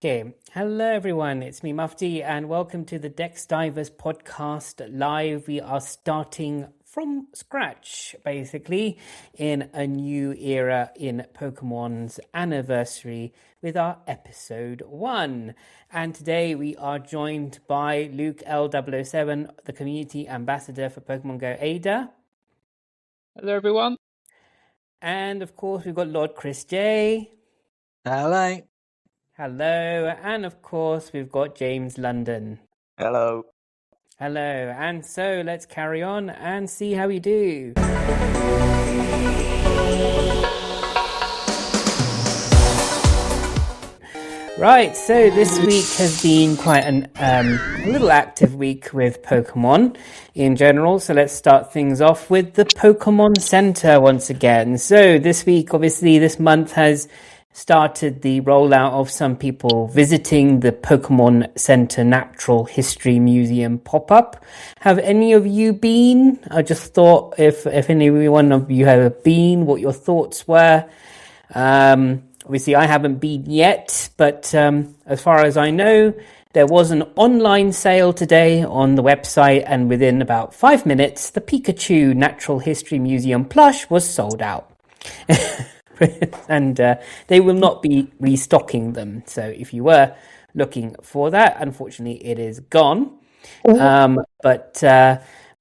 Okay, hello everyone, it's me Mufti and welcome to the Dex Divers Podcast live. We are starting from scratch basically in a new era in Pokemon's anniversary with our episode 1. And today we are joined by Luke L007, the community ambassador for Pokemon Go Ada. Hello everyone. And of course we've got LordChrisJ. Hello. Hello, and of course we've got James London. Hello. Hello, and so let's carry on and see how we do. Right, so this week has been quite a little active week with Pokemon in general. So let's start things off with the Pokemon Center once again. So this week, obviously, this month has started the rollout of some people visiting the Pokemon Center Natural History Museum pop-up. Have any of you been? I just thought if any one of you have been, what your thoughts were. Obviously, I haven't been yet, but as far as I know, there was an online sale today on the website, and within about 5 minutes, the Pikachu Natural History Museum plush was sold out. And they will not be restocking them. So if you were looking for that, unfortunately, it is gone. But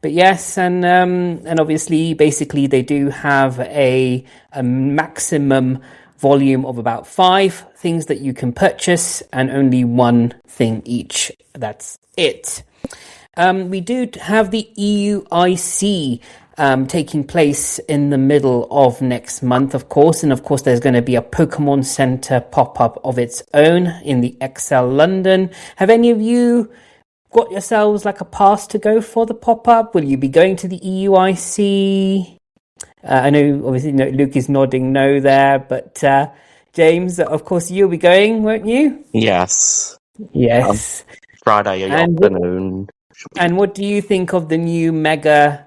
yes, and obviously, basically, they do have a maximum volume of about 5 things that you can purchase, and only 1 thing each. That's it. We do have the EUIC taking place in the middle of next month, of course. And of course, there's going to be a Pokemon Center pop-up of its own in the XL London. Have any of you got yourselves like a pass to go for the pop-up? Will you be going to the EUIC? I know, obviously, Luke is nodding no there, but James, of course, you'll be going, won't you? Yes. Yes. Friday afternoon. And what do you think of the new mega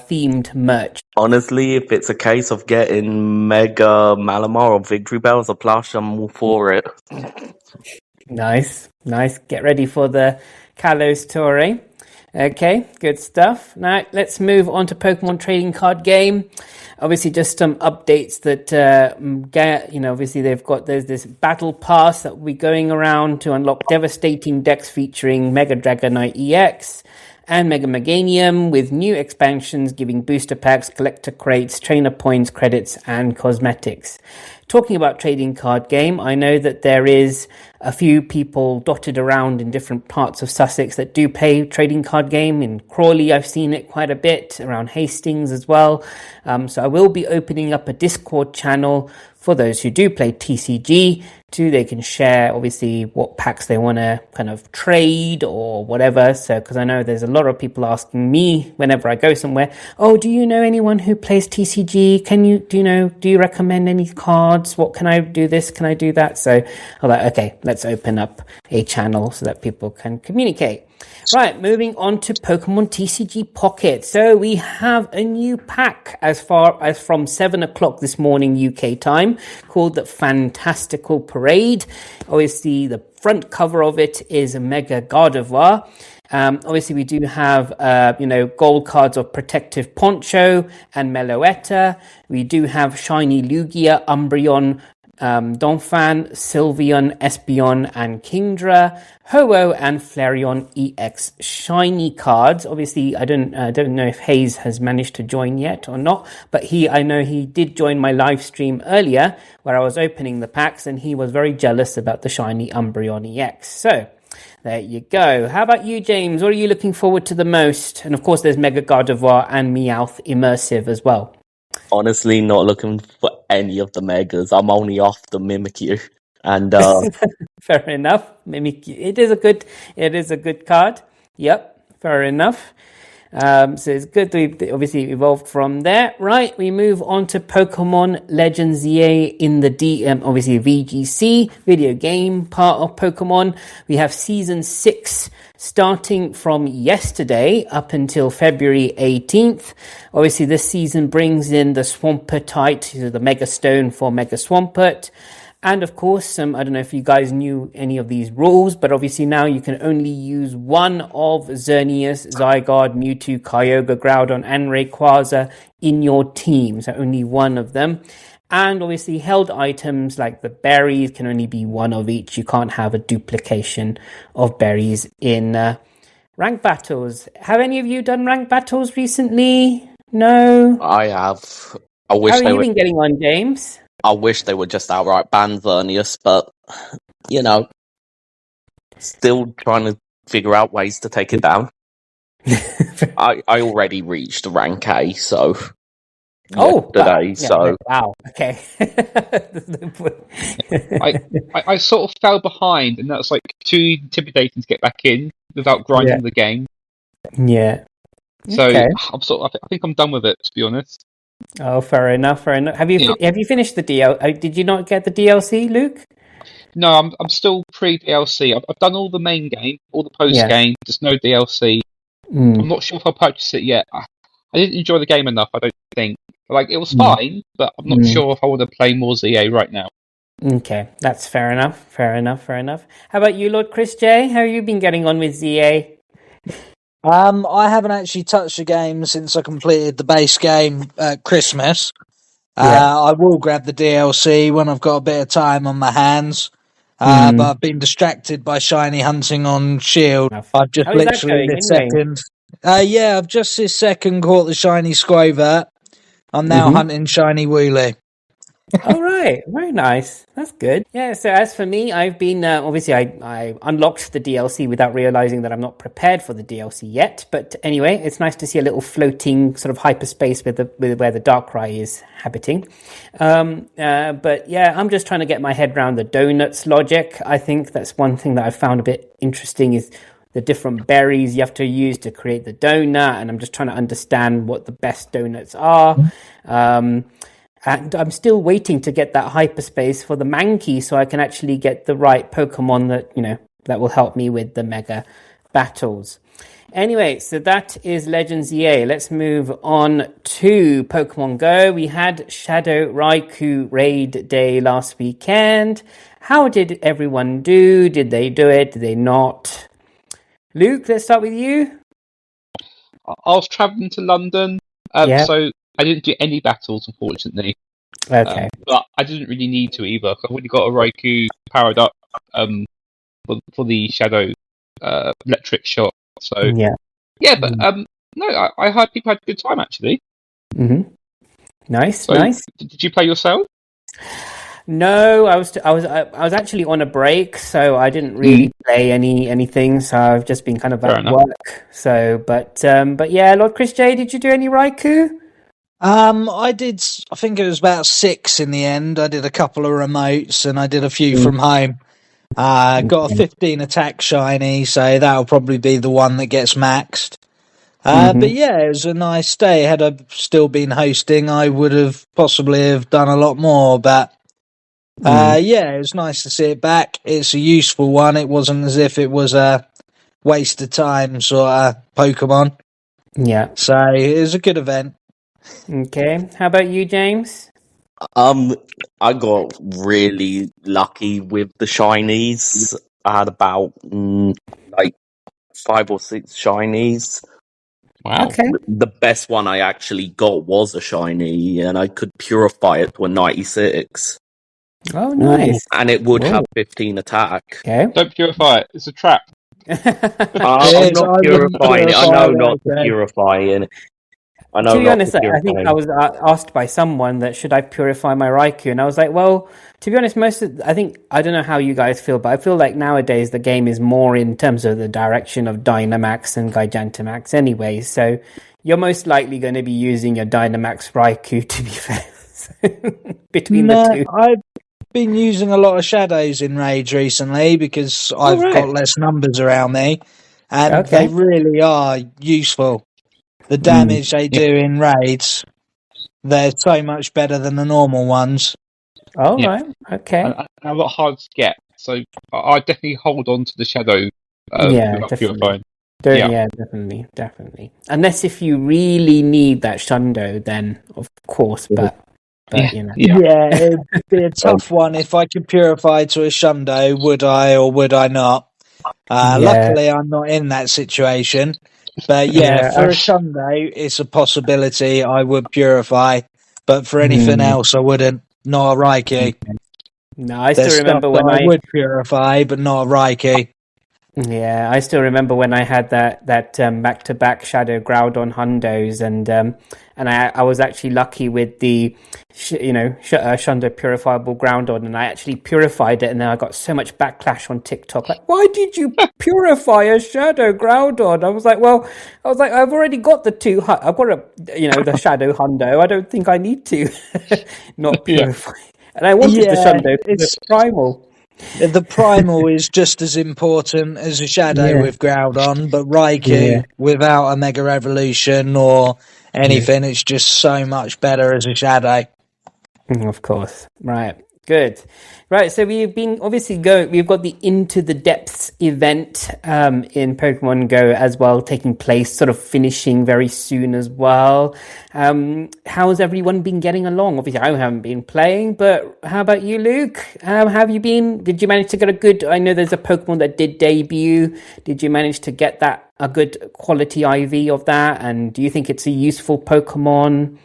themed merch? Honestly, if it's a case of getting Mega Malamar or Victory Bell as a plush, I'm all for it. Nice. Get ready for the Kalos tour, eh? Okay, good stuff. Now, let's move on to Pokemon Trading Card Game. Obviously, just some updates that, obviously there's this battle pass that will be going around to unlock devastating decks featuring Mega Dragonite EX and Mega Meganium, with new expansions giving booster packs, collector crates, trainer points, credits, and cosmetics. Talking about Trading Card Game, I know that there is a few people dotted around in different parts of Sussex that do play Trading Card Game. In Crawley, I've seen it quite a bit, around Hastings as well. So I will be opening up a Discord channel for those who do play TCG, they can share obviously what packs they want to kind of trade or whatever. So, because I know there's a lot of people asking me whenever I go somewhere, oh, do you know anyone who plays TCG? Do you recommend any cards? What can I do this? Can I do that? So I'm like, okay, let's open up a channel so that people can communicate. Right, moving on to Pokemon TCG Pocket. So we have a new pack as far as from 7 o'clock this morning UK time called the Fantastical Parade. Obviously, the front cover of it is a Mega Gardevoir. Obviously, we do have, gold cards of Protective Poncho and Meloetta. We do have Shiny Lugia, Umbreon, Donphan, Sylveon, Espeon, and Kingdra, Ho-Oh, and Flareon EX shiny cards. Obviously, I don't know if Hayes has managed to join yet or not, but I know he did join my live stream earlier where I was opening the packs, and he was very jealous about the shiny Umbreon EX. So there you go. How about you, James? What are you looking forward to the most? And of course, there's Mega Gardevoir and Meowth Immersive as well. Honestly, not looking for any of the Megas. I'm only off the Mimikyu. And fair enough. Mimikyu. It is a good card. Yep, fair enough. So it's good that we obviously evolved from there. Right, we move on to Pokemon Legends EA in the obviously VGC, video game part of Pokemon. We have Season 6 starting from yesterday up until February 18th. Obviously, this season brings in the Swampert, the Mega Stone for Mega Swampert. And of course, I don't know if you guys knew any of these rules, but obviously now you can only use one of Xerneas, Zygarde, Mewtwo, Kyogre, Groudon, and Rayquaza in your team. So only one of them. And obviously held items like the berries can only be one of each. You can't have a duplication of berries in rank battles. Have any of you done rank battles recently? No? I have. How have you been getting on, James? I wish they would just outright ban Vernius, but, still trying to figure out ways to take it down. I already reached rank A, so... today, so... Wow, okay. I sort of fell behind, and that's like too intimidating to get back in without grinding the game. Yeah. So I think I'm done with it, to be honest. Oh, fair enough. Have you finished the DLC? Did you not get the DLC, Luke? No, I'm still pre-DLC. I've done all the main game, all the post-game, just no DLC. I'm not sure if I'll purchase it yet. I didn't enjoy the game enough, I don't think. Like, it was fine, but I'm not sure if I want to play more ZA right now. Okay, that's fair enough. Fair enough. How about you, LordChrisJ? How have you been getting on with ZA? I haven't actually touched the game since I completed the base game at Christmas. I will grab the DLC when I've got a bit of time on my hands. But I've been distracted by shiny hunting on Shield. I've just literally this second. I've just this second caught the shiny Squovert. I'm now hunting shiny Wooloo. All right, very nice. That's good. Yeah. So as for me, I've been obviously I unlocked the DLC without realizing that I'm not prepared for the DLC yet. But anyway, it's nice to see a little floating sort of hyperspace with where the Darkrai is habiting. But yeah, I'm just trying to get my head around the donuts logic. I think that's one thing that I found a bit interesting is the different berries you have to use to create the donut, and I'm just trying to understand what the best donuts are. And I'm still waiting to get that hyperspace for the Mankey so I can actually get the right Pokemon that will help me with the Mega battles. Anyway, so that is Legends EA. Let's move on to Pokemon Go. We had Shadow Raikou Raid Day last weekend. How did everyone do? Did they do it? Did they not? Luke, let's start with you. I was travelling to London, so I didn't do any battles, unfortunately. Okay. But I didn't really need to either. I've already got a Raikou powered up for the Shadow electric shot. So but no, I heard people had a good time actually. Nice. Did you play yourself? No, I was actually on a break, so I didn't really play anything. So I've just been kind of at work. So, but yeah, LordChrisJ, did you do any Raikou? I did. I think it was about 6 in the end. I did a couple of remotes and I did a few from home. Got a 15 attack shiny, so that'll probably be the one that gets maxed. But yeah, it was a nice day. Had I still been hosting, I would have possibly have done a lot more. But it was nice to see it back. It's a useful one. It wasn't as if it was a waste of time sort of Pokemon. Yeah. So it was a good event. Okay. How about you, James? I got really lucky with the shinies. I had about 5 or 6 shinies. Wow. Okay. The best one I actually got was a shiny, and I could purify it to a 96. Oh, nice. And it would have 15 attack. Okay. Don't purify it. It's a trap. I'm not purifying it. I know not to purify it. To be honest, I think I was asked by someone that should I purify my Raikou, and I was like, well, to be honest, I don't know how you guys feel, but I feel like nowadays the game is more in terms of the direction of Dynamax and Gigantamax anyway, so you're most likely going to be using your Dynamax Raikou, to be fair, between the two. I've been using a lot of shadows in raids recently because I've got less numbers around me, and they really are useful. The damage they do in raids, they're so much better than the normal ones. Oh, right. Okay. And a lot hard to get, so I definitely hold on to the Shadow purifying. Definitely. Unless if you really need that Shundo, then of course, but but Yeah, it'd be a tough one. If I could purify to a Shundo, would I or would I not? Luckily, I'm not in that situation. But for a Shundo, it's a possibility I would purify. But for anything else, I wouldn't. Not a Raikou. No, I still remember when I would purify, but not a Raikou. Yeah, I still remember when I had that back-to-back Shadow Groudon Hundos, and I was actually lucky with the Shundo purifiable Groudon, and I actually purified it, and then I got so much backlash on TikTok, like, why did you purify a Shadow Groudon? I was like, I've already got the two. I've got the Shadow Hundo. I don't think I need to not purify. And I wanted the Shundo because it's primal. The primal is just as important as a Shadow with Groudon, but Raikou without a Mega Evolution or anything, it's just so much better as a Shadow. Of course. Right. Good. Right. So we've been we've got the Into the Depths event in Pokemon Go as well, taking place, sort of finishing very soon as well. How's everyone been getting along? Obviously, I haven't been playing, but how about you, Luke? Have you been? Did you manage to get a good? I know there's a Pokemon that did debut. Did you manage to get a good quality IV of that? And do you think it's a useful Pokemon?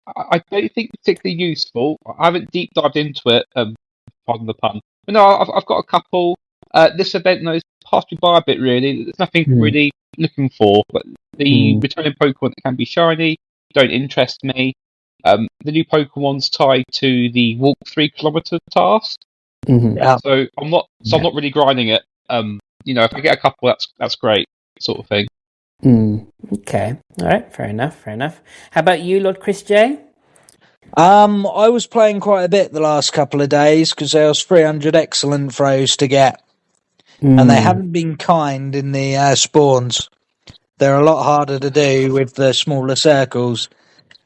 I don't think particularly useful. I haven't deep dived into it, pardon the pun. But no, I've got a couple. This event has passed me by a bit, really. There's nothing really looking for. But the returning Pokemon that can be shiny don't interest me. The new Pokemon's tied to the walk 3 kilometer task. So I'm not really grinding it. If I get a couple, that's great, sort of thing. Okay. All right. Fair enough. How about you, LordChrisJ? I was playing quite a bit the last couple of days because there was 300 excellent throws to get. And they haven't been kind in the spawns. They're a lot harder to do with the smaller circles.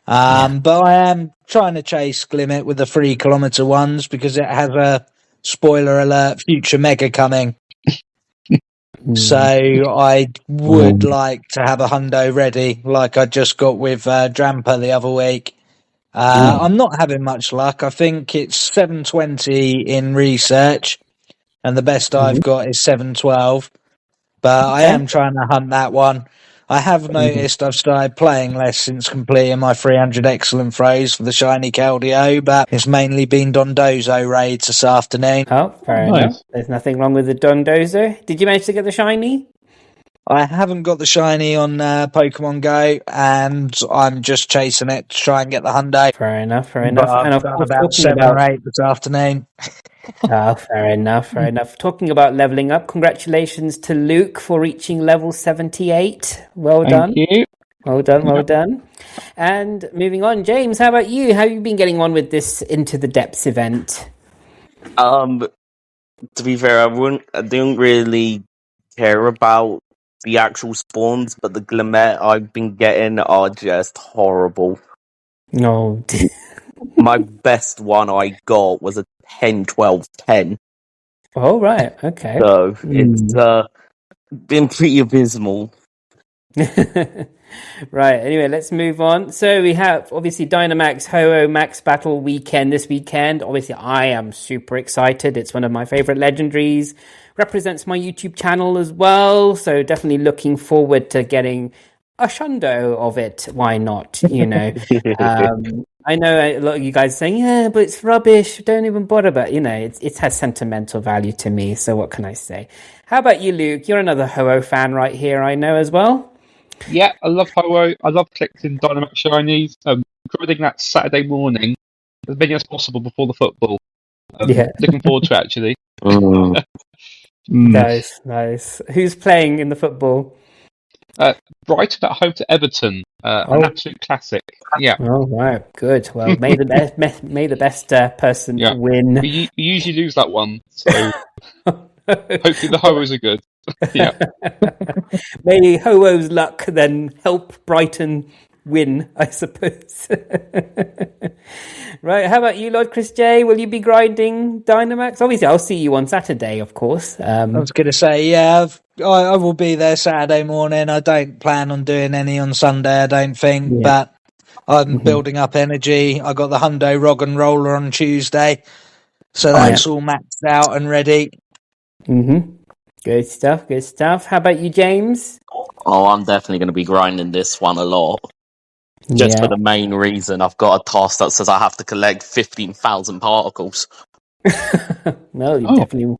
But I am trying to chase Glimmet with the 3 kilometer ones because it has a spoiler alert future mega coming. So I would like to have a Hundo ready, like I just got with Drampa the other week. I'm not having much luck. I think it's 720 in research, and the best I've got is 712. But I am trying to hunt that one. I have noticed I've started playing less since completing my 300 excellent throws for the shiny Keldeo, but it's mainly been Dondozo raids this afternoon. Oh, fair enough. There's nothing wrong with the Dondozo. Did you manage to get the shiny? I haven't got the shiny on Pokemon Go, and I'm just chasing it to try and get the Hundo. Fair enough. And I've done about 7 or 8 this afternoon. Fair enough. Talking about leveling up, congratulations to Luke for reaching level 78. Well done. Thank you. Well done. And moving on, James, how about you? How have you been getting on with this Into the Depths event? To be fair, I don't really care about the actual spawns, but the Glimmet I've been getting are just horrible. No. My best one I got was a 10-12-10. Oh, right. Okay. So it's been pretty abysmal. Right. Anyway, let's move on. So we have obviously Dynamax Ho-Oh Max Battle weekend this weekend. Obviously, I am super excited. It's one of my favorite legendaries. Represents my YouTube channel as well. So definitely looking forward to getting a Shundo of it. Why not? I know a lot of you guys are saying, yeah, but it's rubbish. Don't even bother. But, it has sentimental value to me. So what can I say? How about you, Luke? You're another Ho-Oh fan right here, I know as well. Yeah, I love Ho-Oh. I love collecting Dynamax shinies. Grinding that Saturday morning as many as possible before the football. Looking forward to it, actually. Nice. Who's playing in the football? Brighton at home to Everton. An absolute classic. Yeah. Oh, right. Good. Well, may the best person win. We usually lose that one, so hopefully the Ho-Ohs are good. Yeah. May Ho-Oh's luck then help Brighton win, I suppose. Right. How about you, LordChrisJ? Will you be grinding Dynamax? Obviously, I'll see you on Saturday, of course. I was going to say, I will be there Saturday morning. I don't plan on doing any on Sunday, I don't think. But I'm building up energy. I got the Hundo Rog and Roller on Tuesday, so that's all maxed out and ready. Good stuff, good stuff. How about you, James? Oh, I'm definitely going to be grinding this one a lot. Just for the main reason, I've got a task that says I have to collect 15,000 particles. Well, you definitely,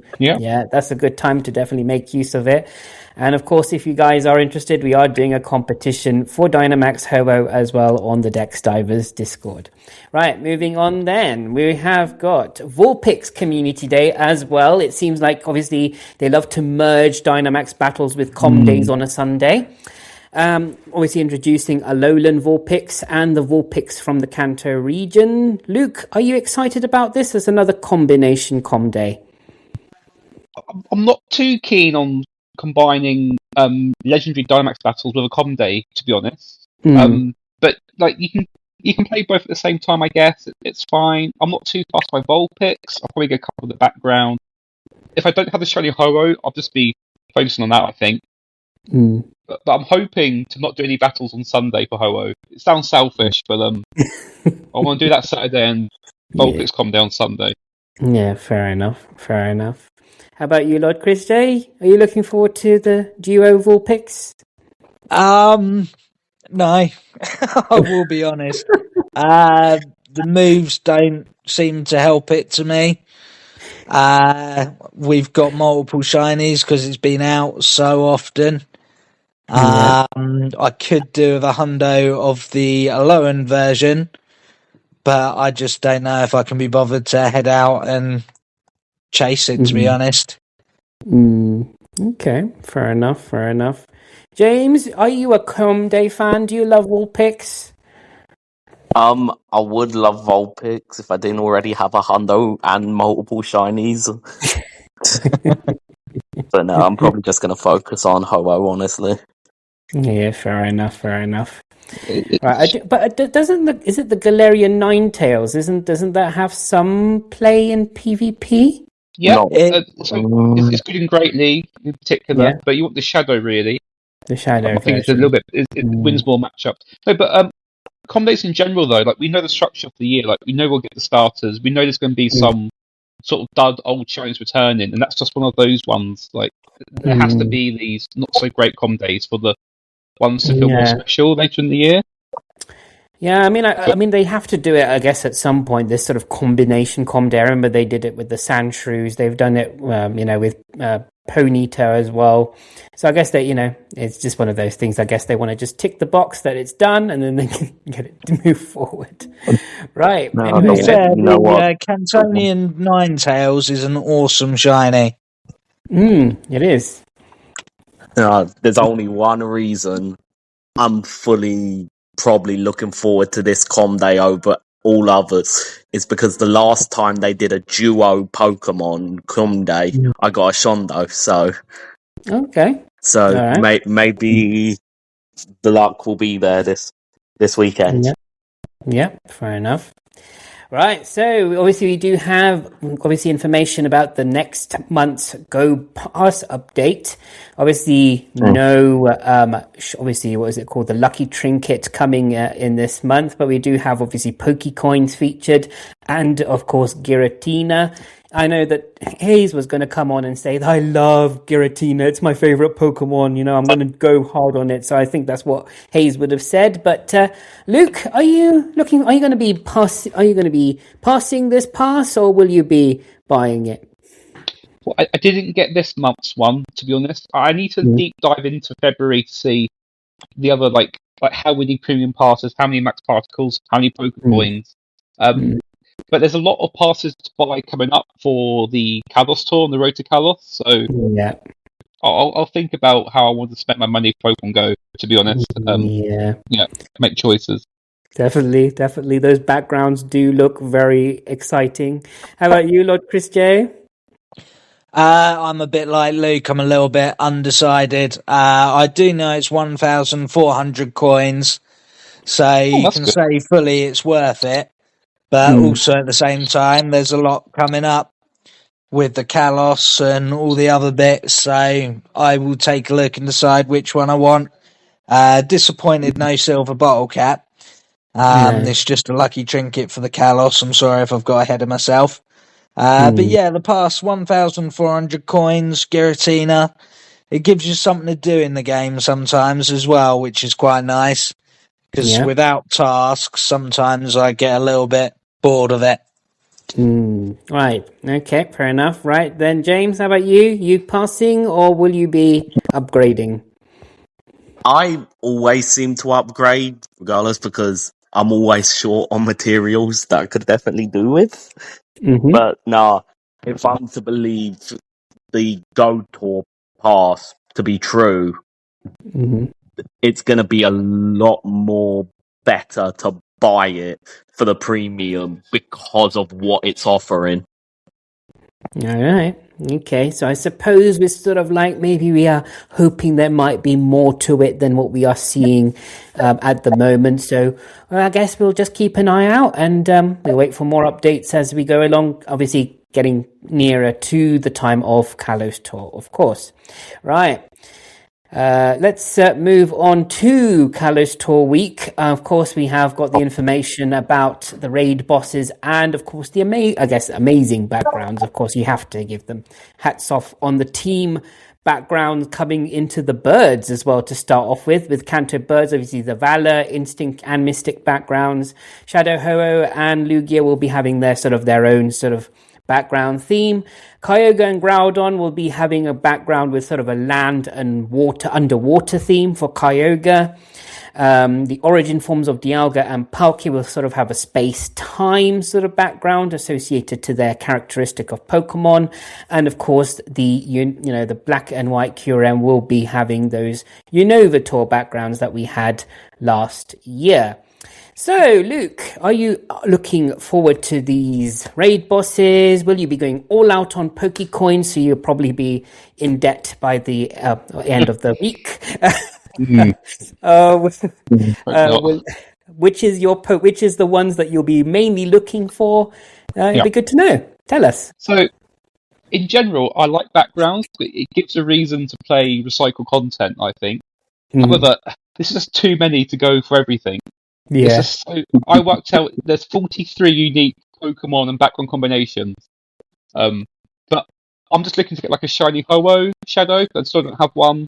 that's a good time to definitely make use of it. And of course, if you guys are interested, we are doing a competition for Dynamax Ho-Oh as well on the Dex Divers Discord. Right, moving on then. We have got Vulpix Community Day as well. It seems like, obviously, they love to merge Dynamax battles with Com Days on a Sunday. Obviously introducing Alolan Vulpix and the Vulpix from the Kanto region. Luke, are you excited about this as another combination Com Day? I'm not too keen on combining legendary Dynamax battles with a Com Day, to be honest. But like you can play both at the same time, I guess. It's fine. I'm not too fussed by Vulpix. I'll probably get a couple in the background. If I don't have the shiny Ho-Oh, I'll just be focusing on that, I think. But I'm hoping to not do any battles on Sunday for Ho-Oh. It sounds selfish, but I want to do that Saturday and Vulpix Com Day on Sunday. Yeah, fair enough. How about you, LordChrisJ? Are you looking forward to the duo Vulpix? No, I will be honest. The moves don't seem to help it to me. We've got multiple shinies because it's been out so often. I could do the Hundo of the Alolan version, but I just don't know if I can be bothered to head out and chase it, to be honest. Okay, fair enough. James, are you a Com Day fan? Do you love Vulpix? I would love Vulpix if I didn't already have a Hundo and multiple shinies. But no, I'm probably just going to focus on Ho-Oh, honestly. Yeah, fair enough. Right, but is it the Galarian Ninetales? Doesn't that have some play in PvP? Yeah, it's good in Great League in particular, but you want the Shadow really. The Shadow. I think it's a little bit. It wins more matchups. No, but Com Days in general though, like we know the structure of the year. Like we know we'll get the starters. We know there's going to be some sort of dud old shinies returning, and that's just one of those ones. Like there has to be these not so great Com Days for the ones to feel more special later in the year. Yeah, I mean, they have to do it, I guess, at some point. This sort of combination Com Day. I remember they did it with the Sandshrews. They've done it, with Ponyta as well. So I guess that it's just one of those things. I guess they want to just tick the box that it's done, and then they can get it to move forward. Right. No, anyway, Cantonian Ninetales is an awesome shiny. It is. There's only one reason I'm probably looking forward to this Com Day over all others is because the last time they did a duo Pokemon Com Day, I got a Shondo, so okay. So maybe the luck will be there this weekend. Yeah, fair enough. Right, so obviously we do have information about the next month's Go Pass update. Obviously, what is it called? The Lucky Trinket coming in this month, but we do have obviously Pokecoins featured, and of course Giratina. I know that Hayes was going to come on and say, I love Giratina. It's my favorite Pokemon. I'm going to go hard on it. So I think that's what Hayes would have said. But Luke, are you going to be passing this pass, or will you be buying it? Well, I didn't get this month's one, to be honest. I need to deep dive into February to see the other, like how many premium passes, how many max particles, how many Pokecoins. But there's a lot of passes to buy coming up for the Kalos tour on the road to Kalos. So I'll think about how I want to spend my money for Pokemon Go, to be honest. Make choices. Definitely. Those backgrounds do look very exciting. How about you, LordChrisJ? I'm a bit like Luke. I'm a little bit undecided. I do know it's 1,400 coins, so you can say fully it's worth it. But also at the same time, there's a lot coming up with the Kalos and all the other bits. So I will take a look and decide which one I want. Disappointed no silver bottle cap. It's just a lucky trinket for the Kalos. I'm sorry if I've got ahead of myself. But yeah, the past 1,400 coins, Giratina. It gives you something to do in the game sometimes as well, which is quite nice. Because without tasks, sometimes I get a little bit bored of it. Right. Okay, fair enough. Right, then, James, how about you? You passing, or will you be upgrading? I always seem to upgrade, regardless, because I'm always short on materials that I could definitely do with. But no, if I'm to believe the Go Tour pass to be true, it's going to be a lot more better to buy it for the premium because of what it's offering. All right. Okay. So I suppose we're sort of like, maybe we are hoping there might be more to it than what we are seeing at the moment. So I guess we'll just keep an eye out, and we'll wait for more updates as we go along. Obviously, getting nearer to the time of Kalos Tour, of course. Right. Let's move on to Kalos Tour week. Of course, we have got the information about the raid bosses and, of course, the amazing backgrounds. Of course, you have to give them hats off on the team backgrounds coming into the birds as well to start off with Kanto birds. Obviously, the Valor, Instinct, and Mystic backgrounds. Shadow Ho-Oh and Lugia will be having their own sort of background theme. Kyogre and Groudon will be having a background with sort of a land and underwater theme for Kyogre. The origin forms of Dialga and Palkia will sort of have a space-time sort of background associated to their characteristic of Pokemon. And of course, the black and white QRM will be having those Unova Tour backgrounds that we had last year. So, Luke, are you looking forward to these raid bosses? Will you be going all out on Pokecoins, so you'll probably be in debt by the end of the week? Which is the ones that you'll be mainly looking for? It'd be good to know. Tell us. So, in general, I like backgrounds. It gives a reason to play recycled content, I think. However, this is just too many to go for everything. Yeah. I worked out there's 43 unique Pokemon and background combinations. But I'm just looking to get like a shiny Ho-Oh Shadow. I still don't have one.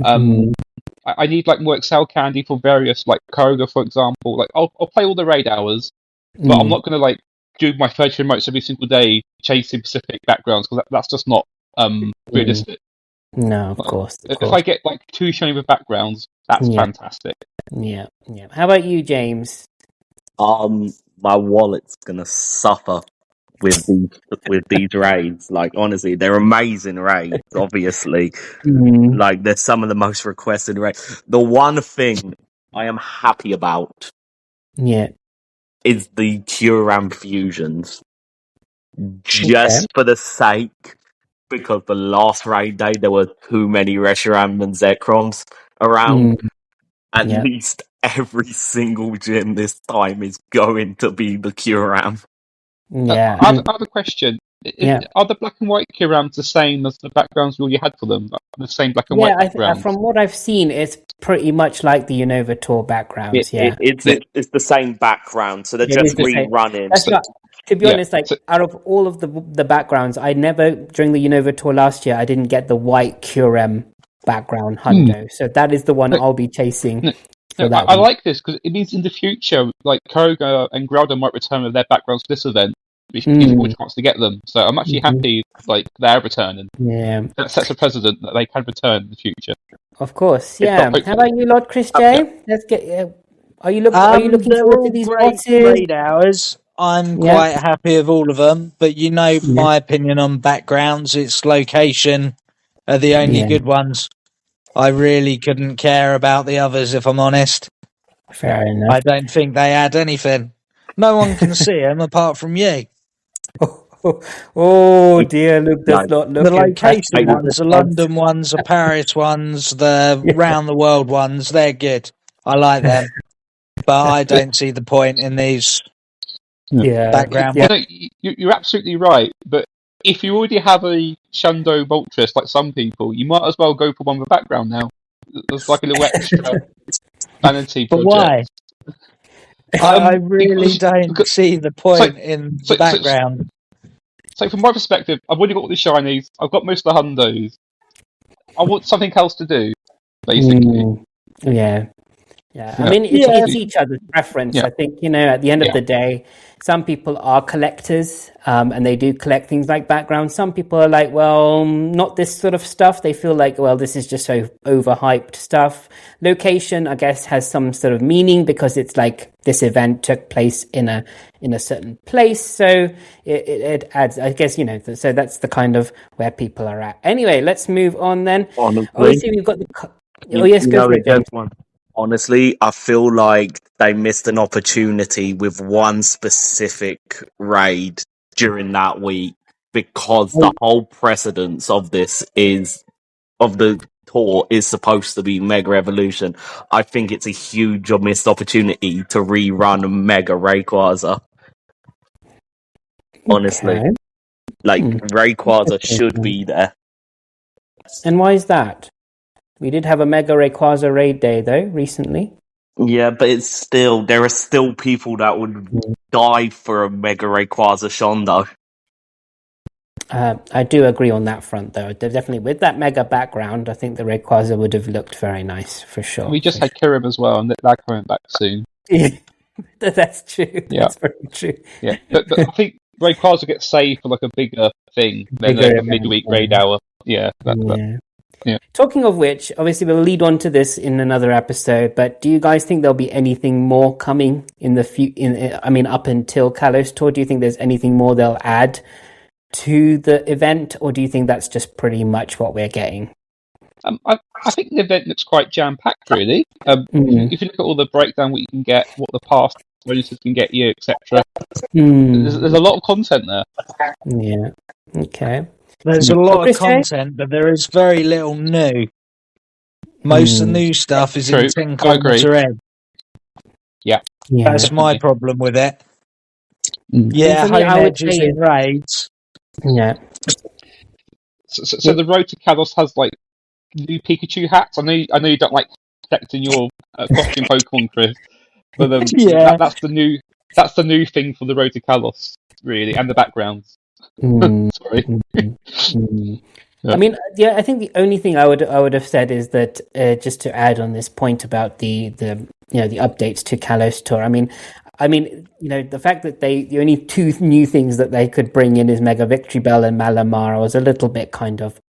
I need like more Excel candy for various, like Kyogre, for example. Like I'll play all the raid hours, but I'm not going to like do my 30 remotes every single day chasing specific backgrounds, because that's just not realistic. No, of course. If I get like 2 shiny with backgrounds, that's fantastic. Yeah. How about you, James? My wallet's gonna suffer with these raids. Like, honestly, they're amazing raids. Obviously, like they're some of the most requested raids. The one thing I am happy about, is the Kyurem fusions. Just for the sake, because the last raid day there were too many Reshiram and Zekroms around. At least every single gym this time is going to be the Kyurem. Yeah. I have a question. Are the black and white Kyurams the same as the backgrounds we already had for them? The same black and white backgrounds? From what I've seen, it's pretty much like the Unova Tour backgrounds. It's the same background, so they're just rerunning. To be honest, out of all of the backgrounds, I never, during the Unova Tour last year, I didn't get the white Kyurem background Hundo. So that is the one I'll be chasing. I like this because it means in the future, like Kyogre and Groudon might return with their backgrounds for this event, which gives more chance to get them. So I'm actually happy like they're returning. Yeah, that sets a precedent that they can return in the future. Of course, yeah. How about you, LordChrisJ? Let's get. Are you looking forward to these raid hours? I'm quite happy with all of them, but my opinion on backgrounds, its location are the only good ones. I really couldn't care about the others, if I'm honest. Fair enough. I don't think they add anything. No one can see them apart from you. Oh dear, Luke does not look. The location ones, the London ones, the Paris ones, the round the world ones, they're good. I like them. But I don't see the point in these background. No, you're absolutely right, but if you already have a Shundo Moltres, like some people, you might as well go for one with a background now. There's like a little extra vanity project. But why? I really don't see the point in the background. So from my perspective, I've already got all the shinies. I've got most of the hundos. I want something else to do, basically. Yeah. I mean, it's each other's preference. Yeah. I think, at the end of the day, some people are collectors and they do collect things like backgrounds. Some people are like, well, not this sort of stuff. They feel like, well, this is just so overhyped stuff. Location, I guess, has some sort of meaning because it's like this event took place in a certain place. So it adds, I guess, so that's the kind of where people are at. Anyway, let's move on then. Obviously, we've got the... Oh, yes, go for it, James. Honestly, I feel like they missed an opportunity with one specific raid during that week because the whole precedence of the tour is supposed to be Mega Evolution. I think it's a huge missed opportunity to rerun Mega Rayquaza. Honestly. Rayquaza should be there. And why is that? We did have a Mega Rayquaza raid day, though, recently. Yeah, but there are still people that would die for a Mega Rayquaza Shondo. I do agree on that front, though. Definitely, with that Mega background, I think the Rayquaza would have looked very nice, for sure. We just had Kirib as well, and they're coming back soon. Yeah, that's true. Yeah. That's very true. Yeah, but I think Rayquaza gets saved for like a bigger thing than a midweek raid hour. Yeah. Yeah. Talking of which, obviously we'll lead on to this in another episode, but do you guys think there'll be anything more coming in the up until Kalos Tour? Do you think there's anything more they'll add to the event, or do you think that's just pretty much what we're getting? I think the event looks quite jam-packed, really. If you look at all the breakdown, what you can get, what the past bonuses can get you, etc. There's a lot of content there. Yeah. Okay. There's a lot of content, but there is very little new. Most of the new stuff is in 10 kilometer Ed. Yeah. That's my problem with it. Yeah, home edges in raids. Yeah. So the road to Kalos has like new Pikachu hats. I know you don't like protecting your costume Pokemon, Chris, but that's the new thing for the road to Kalos, really, and the backgrounds. Sorry. I mean, I think the only thing I would have said is that just to add on this point about the updates to Kalos Tour. I mean, the fact that the only two new things that they could bring in is Mega Victory Bell and Malamar. I was a little bit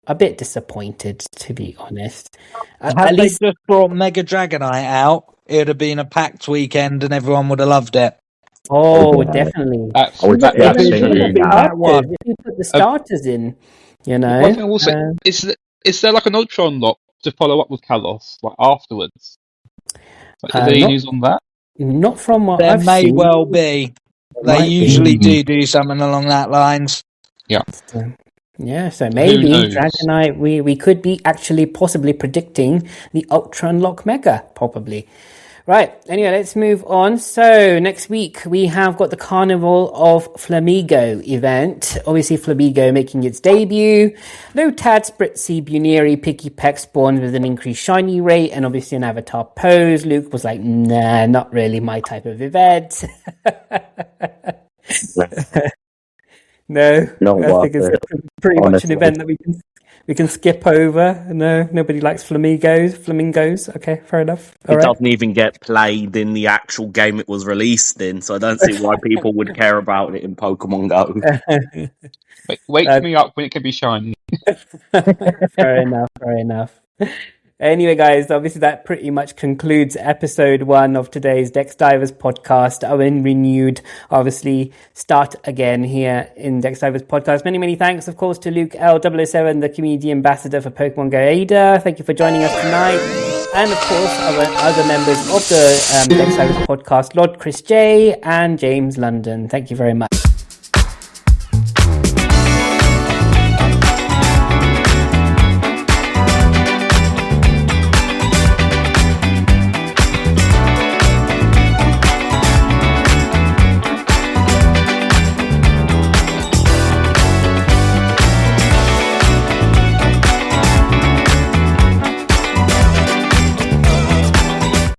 a bit disappointed, to be honest. Had they just brought Mega Dragonite out, it would have been a packed weekend and everyone would have loved it. Oh, definitely. That's true. If you put the starters in, One thing I will say, is there like an Ultra unlock to follow up with Kalos afterwards? Is there any news on that? Not from what I've seen. There may well be. They usually do something along that lines. Yeah. Yeah, so maybe Dragonite, we could be actually possibly predicting the Ultra Unlock Mega, probably. Right, anyway, let's move on. So, next week, we have got the Carnival of Flamigo event. Obviously, Flamigo making its debut. Lotad, Spritzy, Buneri, Picky Peck spawns with an increased shiny rate, and obviously an avatar pose. Luke was like, nah, not really my type of event. No, I think it's pretty much an event that we can skip over. No, nobody likes flamingos. Okay, fair enough. It doesn't even get played in the actual game it was released in, so I don't see why people would care about it in Pokemon Go. Wake me up when it can be shiny. Fair enough. Anyway, guys, obviously that pretty much concludes episode 1 of today's Dex Divers podcast. Owen renewed, obviously, start again here in Dex Divers podcast. Many, many thanks, of course, to Luke L007, the community ambassador for Pokemon Go Ada. Thank you for joining us tonight. And, of course, our other members of the Dex Divers podcast, LordChrisJ and James London. Thank you very much.